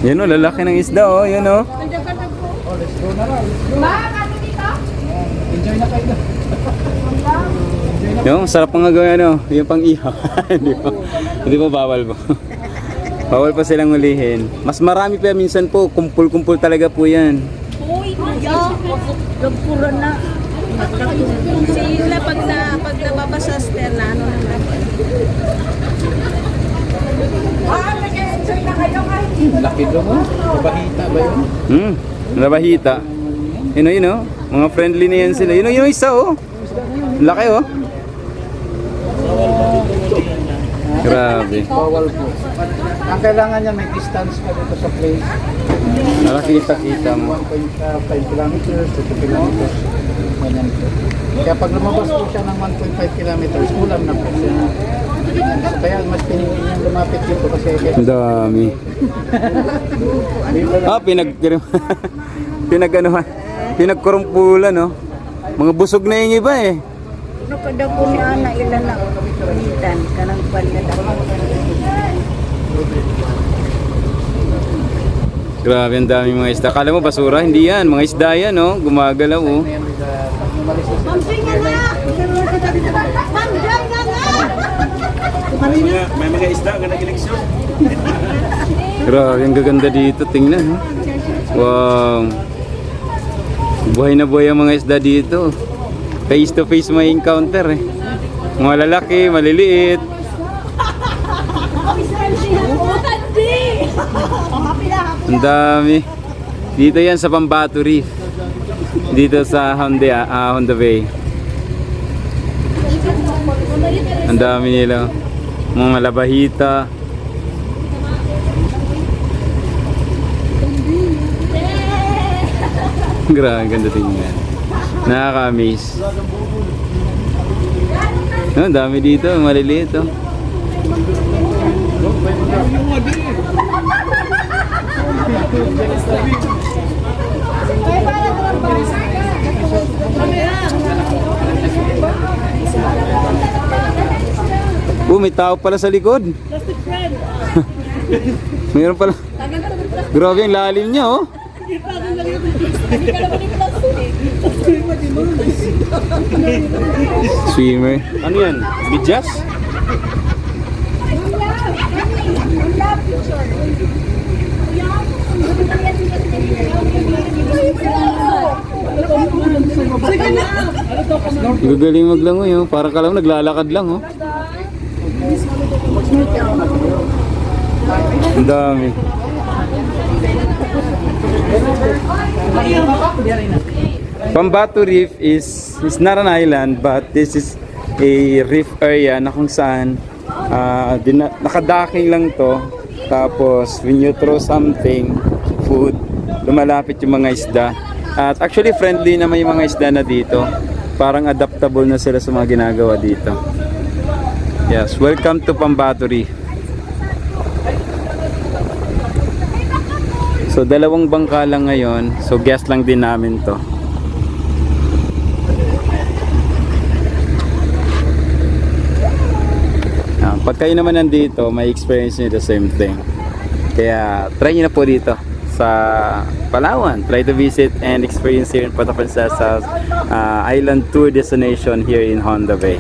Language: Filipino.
Yan o, lalaki ng isda oh, yan o. Oh, let's go na lang. Enjoy na kayo. Yung sarap pang gawin ano, yung pang ihaw. Hindi pa bawal po. Bawal pa silang ulihin. Mas marami pa minsan po, kumpul-kumpul talaga po yan. Uy, kuya. Nagpura na. Sila pag nababasa ster na ano na. Laki doon mo. Bahita ba yun? Nabahita. Yun o, mga friendly na yan sila. Yun o, yung isa oh. Laki oh. Grabe. Bawal po. Ang kailangan niya may distance ka dito sa place. Nakakita-kita mo. 1.5 kilometers, 2 kilometers. Ganyan po. Kaya pag lumabas po siya ng 1.5 kilometers, kulang na po siya. Kaya mas pinili niya lumapit dito kasi Ang dami. Pinagkurumpulan no. Mga busog na yung iba eh. Ano kada po niya na ilan na ulitan kanang palada. Grabe, ang dami mga isda. Kala mo basura? Hindi yan. Mga isda yan no. Gumagalaw oh. May mga isda ka nag-eleksyon. Grabe, ang gaganda dito. Tingnan oh. Wow. Buhay na buhay ang mga isda dito. Face to face may encounter eh. Mga lalaki, maliliit. Ang dami. Dito yan sa Pambato Reef. Dito sa Honda Bay. Ang dami nila. Mga labahita. Grabe, ganda tingnan. Nakaka-amaze. Ang dami dito, maliliit oh. May tao pala sa likod. Mayroon pala. Grabe ang lalim niya oh. Swimmer. Ano yan? Bidyas? Gagaling maglangoy oh. Para ka lang naglalakad lang oh. Ang dami. Pambato Reef is not an island, but this is a reef area na kung saan nakadaking lang to. Tapos when you throw something, food, lumalapit yung mga isda. At actually friendly na may mga isda na dito. Parang adaptable na sila sa mga ginagawa dito. Yes, welcome to Pambato Reef. So dalawang bangka lang ngayon. So guest lang din namin to. Pag kayo naman nandito, may experience nyo the same thing. Kaya try nyo na po dito sa Palawan. Try to visit and experience here in Puerto Princesa Island Tour Destination here in Honda Bay.